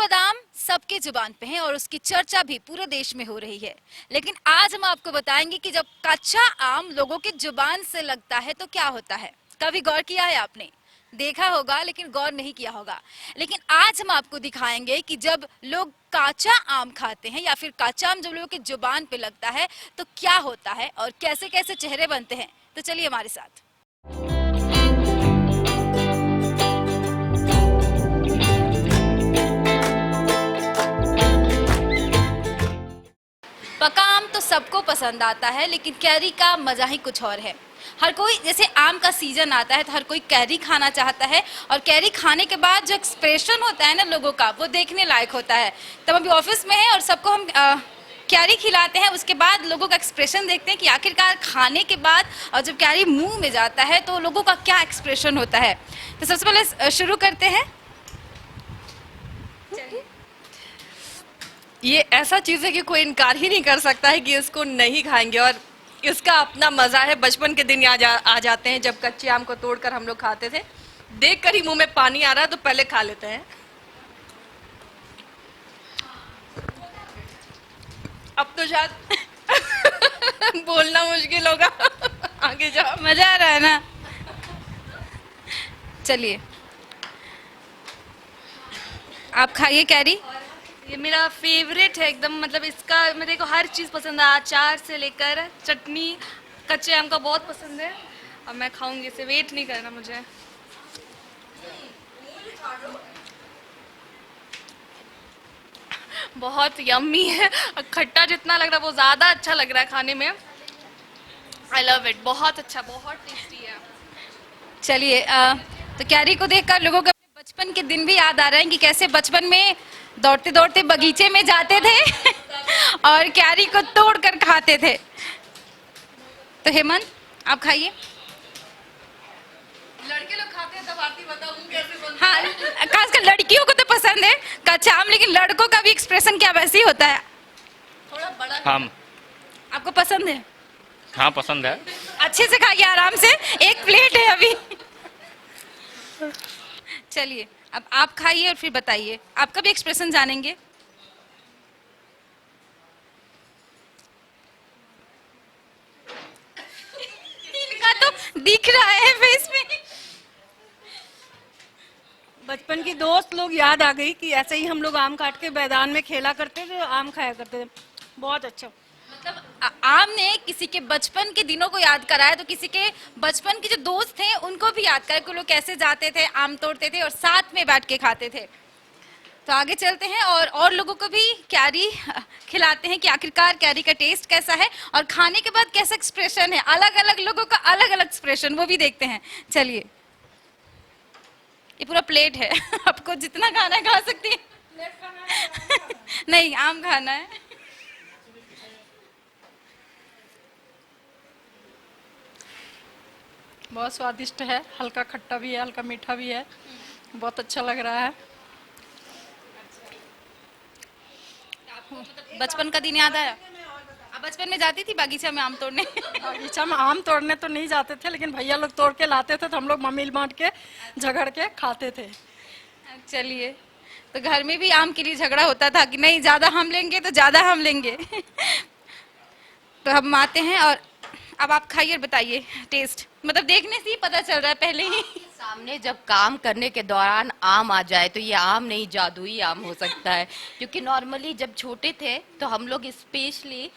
बादाम सबके जुबान पे है और उसकी चर्चा भी पूरे देश में हो रही है। लेकिन आज हम आपको बताएंगे कि जब कच्चा आम लोगों की जुबान से लगता है तो क्या होता है। कभी गौर किया है आपने? देखा होगा लेकिन गौर नहीं किया होगा। लेकिन आज हम आपको दिखाएंगे कि जब लोग काचा आम खाते हैं या फिर काचा आम जब लोगों की जुबान पे लगता है तो क्या होता है और कैसे कैसे चेहरे बनते हैं। तो चलिए हमारे साथ। पका आम तो सबको पसंद आता है लेकिन कैरी का मजा ही कुछ और है। हर कोई जैसे आम का सीजन आता है तो हर कोई कैरी खाना चाहता है और कैरी खाने के बाद जो एक्सप्रेशन होता है ना लोगों का वो देखने लायक होता है। तब अभी ऑफिस में है और सबको हम कैरी खिलाते हैं, उसके बाद लोगों का एक्सप्रेशन देखते हैं कि आखिरकार खाने के बाद और जब कैरी मुंह में जाता है तो लोगों का क्या एक्सप्रेशन होता है। तो सबसे पहले शुरू करते हैं। ये ऐसा चीज़ है कि कोई इनकार ही नहीं कर सकता है कि इसको नहीं खाएंगे और इसका अपना मज़ा है। बचपन के दिन आ जाते हैं जब कच्चे आम को तोड़कर हम लोग खाते थे। देखकर ही मुंह में पानी आ रहा है तो पहले खा लेते हैं। अब तो शायद बोलना मुश्किल होगा। आगे जाओ। मजा आ रहा है ना? चलिए आप खाइए कैरी। ये मेरा फेवरेट है एकदम, मतलब इसका मेरे को हर चीज़ पसंद है, अचार से लेकर चटनी। कच्चे आम का बहुत पसंद है और मैं खाऊंगी इसे, वेट नहीं करना मुझे। बहुत यम्मी है और खट्टा जितना लग रहा है वो ज़्यादा अच्छा लग रहा है खाने में। आई लव इट, बहुत अच्छा, बहुत टेस्टी है। चलिए तो कैरी को देखकर लोगों के अपने बचपन के दिन भी याद आ रहे हैं कि कैसे बचपन में दौड़ते दौड़ते बगीचे में जाते थे और कैरी को तोड़ कर खाते थे। तो हेमंत आप खाइए। लड़के लोग खाते हैं तब आरती बताओ कैसे बनता है। हाँ, खासकर लड़कियों को तो पसंद है कच्चा आम, लेकिन लड़कों का भी एक्सप्रेशन क्या वैसे ही होता है। थोड़ा बड़ा। हाँ आपको पसंद है? हाँ पसंद है। अच्छे से खाइए आराम से, एक प्लेट है अभी। चलिए अब आप खाइए और फिर बताइए, आपका भी एक्सप्रेशन जानेंगे। इनका तो दिख रहा है फेस में। बचपन की दोस्त लोग याद आ गई कि ऐसे ही हम लोग आम काट के मैदान में खेला करते थे, आम खाया करते थे। बहुत अच्छा। मतलब आम ने किसी के बचपन के दिनों को याद कराया तो किसी के बचपन के जो दोस्त थे उनको भी याद कराया कि लोग कैसे जाते थे, आम तोड़ते थे और साथ में बैठ के खाते थे। तो आगे चलते हैं और लोगों को भी कैरी खिलाते हैं कि आखिरकार कैरी का टेस्ट कैसा है और खाने के बाद कैसा एक्सप्रेशन है। अलग अलग लोगों का अलग अलग एक्सप्रेशन, वो भी देखते हैं। चलिए ये पूरा प्लेट है आपको जितना खाना है खा सकती है। नहीं, आम खाना है। बहुत स्वादिष्ट है, हल्का खट्टा भी है, हल्का मीठा भी है। बहुत अच्छा लग रहा है। बचपन का दिन याद आया? आप बचपन में जाती थी बागीचा में आम तोड़ने? बगीचा में आम तोड़ने तो नहीं जाते थे, लेकिन भैया लोग तोड़ के लाते थे तो हम लोग मिल बांट के झगड़ के खाते थे। चलिए तो घर में भी आम के लिए झगड़ा होता था कि नहीं ज्यादा हम लेंगे तो ज्यादा हम लेंगे। तो हम आते हैं और अब आप खाइए और बताइए टेस्ट। मतलब देखने से ही पता चल रहा है पहले ही। सामने जब काम करने के दौरान आम आ जाए तो ये आम नहीं जादुई आम हो सकता है। क्योंकि नॉर्मली जब छोटे थे तो हम लोग स्पेशली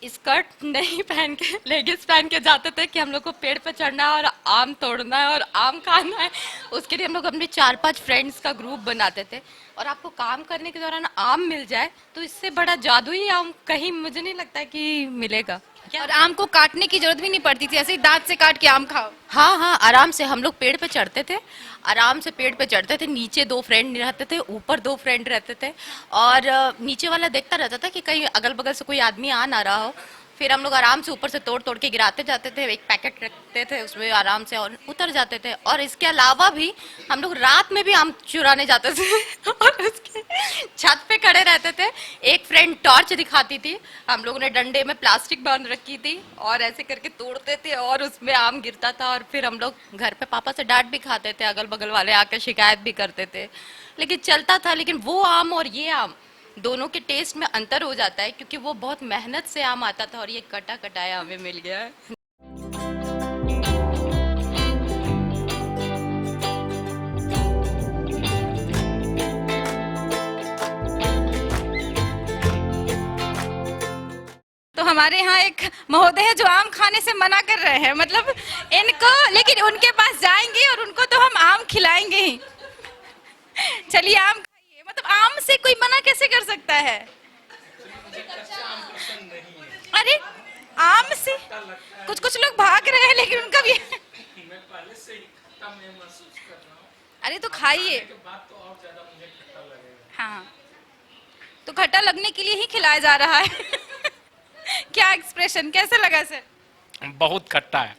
स्कर्ट नहीं पहन के लेगिंग्स पहन के जाते थे कि हम लोग को पेड़ पे चढ़ना है और आम तोड़ना है और आम खाना है। उसके लिए हम लोग अपने 4-5 फ्रेंड्स का ग्रुप बनाते थे और आपको काम करने के दौरान आम मिल जाए तो इससे बड़ा जादुई आम कहीं मुझे नहीं लगता है कि मिलेगा। और आम को काटने की जरूरत भी नहीं पड़ती थी, ऐसे ही दांत से काट के आम खाओ। हाँ हाँ, आराम से हम लोग पेड़ पे चढ़ते थे, आराम से पेड़ पे चढ़ते थे। नीचे 2 फ्रेंड रहते थे, ऊपर 2 फ्रेंड रहते थे और नीचे वाला देखता रहता था कि कहीं अगल बगल से कोई आदमी आ ना रहा हो फिर हम लोग आराम से ऊपर से तोड़ तोड़ के गिराते जाते थे, एक पैकेट रखते थे उसमें आराम से और उतर जाते थे। और इसके अलावा भी हम लोग रात में भी आम चुराने जाते थे और उसके छत पे खड़े रहते थे। एक फ्रेंड टॉर्च दिखाती थी, हम लोगों ने डंडे में प्लास्टिक बांध रखी थी और ऐसे करके तोड़ते थे और उसमें आम गिरता था। और फिर हम लोग घर पे पापा से डांट भी खाते थे, अगल बगल वाले आके शिकायत भी करते थे, लेकिन चलता था। लेकिन वो आम और ये आम दोनों के टेस्ट में अंतर हो जाता है, क्योंकि वो बहुत मेहनत से आम आता था और ये कटा कटाया हमें मिल गया है। तो हमारे यहाँ एक महोदय है जो आम खाने से मना कर रहे हैं, मतलब इनको, लेकिन उनके पास जाएंगे और उनको तो हम आम खिलाएंगे ही। चलिए आम खाइए, मतलब आम से कोई मना कैसे कर सकता है? अरे आम से कुछ कुछ लोग भाग रहे हैं, लेकिन उनका भी अरे तो खाइए। हाँ, तो खट्टा लगने के लिए ही खिलाया जा रहा है। क्या एक्सप्रेशन, कैसे लगा सर? बहुत खट्टा है।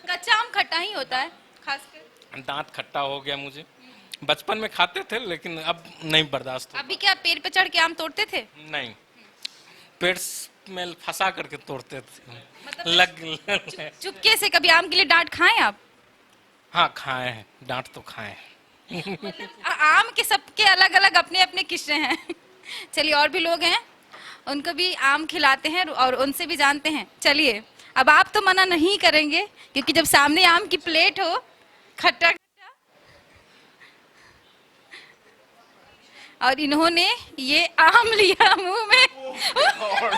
कच्चा आम खट्टा ही होता है, खासकर दांत खट्टा हो गया मुझे। बचपन में खाते थे लेकिन अब नहीं बर्दाश्त होता। अभी क्या पेड़ पे चढ़ के आम तोड़ते थे? नहीं, पेड़ में फंसा करके तोड़ते थे। मतलब लग चुपके से कभी आम के लिए डांट खाएं आप? हाँ खाए हैं, डांट तो खाए हैं। आम के सबके अलग अलग अपने अपने किस्से हैं। चलिए और भी लोग हैं, उनको भी आम खिलाते हैं और उनसे भी जानते हैं। चलिए, अब आप तो मना नहीं करेंगे, क्योंकि जब सामने आम की प्लेट हो खट्टा खट्टा, और इन्होंने ये आम लिया मुंह में और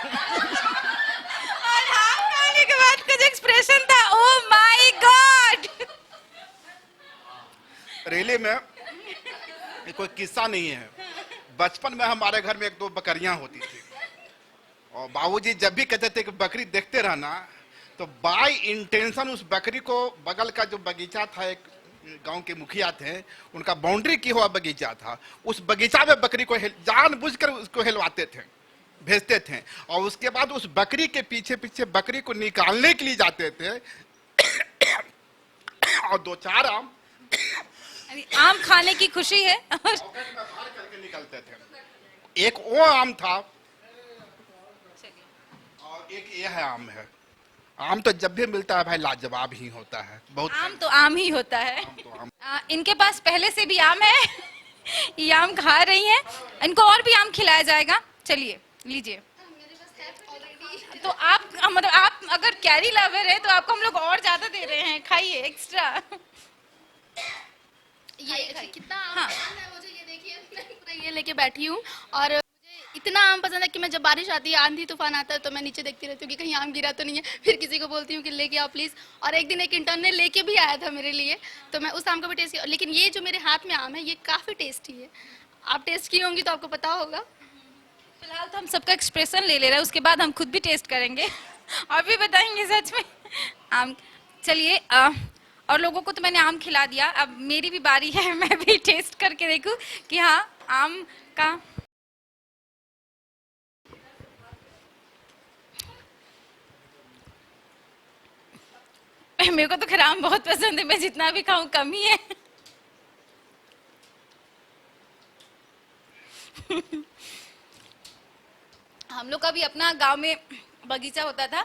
आम खाने के बाद का जो एक्सप्रेशन था, ओ माय गॉड। रेले में ये कोई किस्सा नहीं है। बचपन में हमारे घर में एक दो बकरियां होती थी और बाबूजी जब भी कहते थे कि बकरी देखते रहना, तो बाय इंटेंशन उस बकरी को, बगल का जो बगीचा था, एक गांव के मुखिया थे, उनका बाउंड्री किया हुआ बगीचा था, उस बगीचा में बकरी को जानबूझकर उसको हिलवाते थे, भेजते थे। और उसके बाद उस बकरी के पीछे पीछे बकरी को निकालने के लिए जाते थे और दो चार आम खाने की खुशी है और करके निकलते थे। एक वो आम था और एक ये है आम है। आम तो जब भी मिलता है भाई लाजवाब ही होता है। बहुत आम तो आम ही होता है। तो आम। इनके पास पहले से भी आम है। ये आम खा रही हैं, इनको और भी आम खिलाया जाएगा। चलिए लीजिए। तो आप, मतलब आप अगर कैरी लवर है तो आपको हम लोग और ज्यादा दे रहे हैं, खाइए एक्स्ट्रा। ये कितना आम हाँ। पसंद है मुझे, ये देखिए मैं पूरा ये लेके बैठी हूँ। और मुझे इतना आम पसंद है कि मैं जब बारिश आती है, आंधी तूफान आता है, तो मैं नीचे देखती रहती हूँ कि कहीं आम गिरा तो नहीं है। फिर किसी को बोलती हूँ कि लेके आओ प्लीज़। और एक दिन एक इंटर्न ने लेके भी आया था मेरे लिए, तो मैं उस आम का भी टेस्ट किया। लेकिन ये जो मेरे हाथ में आम है, ये काफ़ी टेस्टी है। आप टेस्ट की होंगी तो आपको पता होगा। फिलहाल तो हम सबका एक्सप्रेशन ले ले रहे हैं, उसके बाद हम खुद भी टेस्ट करेंगे और भी बताएंगे सच में आम। चलिए, और लोगों को तो मैंने आम खिला दिया, अब मेरी भी बारी है, मैं भी टेस्ट करके देखूं कि हाँ आम का। मेरे को तो खैर आम बहुत पसंद है, मैं जितना भी खाऊं कम ही है। हम लोग का भी अपना गांव में बगीचा होता था,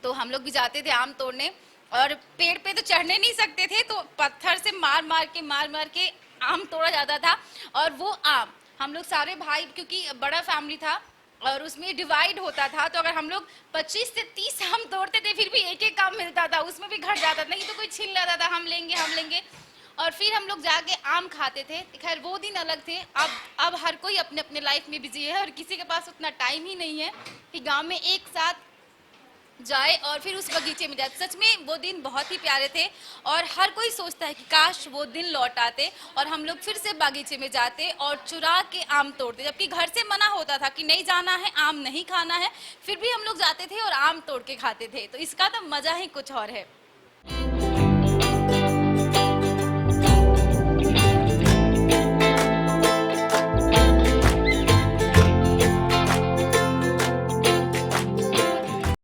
तो हम लोग भी जाते थे आम तोड़ने, और पेड़ पे तो चढ़ने नहीं सकते थे, तो पत्थर से मार मार के आम तोड़ा जाता था। और वो आम हम लोग सारे भाई, क्योंकि बड़ा फैमिली था और उसमें डिवाइड होता था, तो अगर हम लोग 25 से 30 आम तोड़ते थे, फिर भी एक एक आम मिलता था, उसमें भी घट जाता था, नहीं तो कोई छीन लेता था, हम लेंगे। और फिर हम लोग जाके आम खाते थे। खैर वो दिन अलग थे। अब हर कोई अपने अपने लाइफ में बिजी है और किसी के पास उतना टाइम ही नहीं है कि गांव में एक साथ जाए और फिर उस बगीचे में जाए। सच में वो दिन बहुत ही प्यारे थे और हर कोई सोचता है कि काश वो दिन लौट आते और हम लोग फिर से बगीचे में जाते और चुरा के आम तोड़ते, जबकि घर से मना होता था कि नहीं जाना है, आम नहीं खाना है, फिर भी हम लोग जाते थे और आम तोड़ के खाते थे। तो इसका तो मजा ही कुछ और है।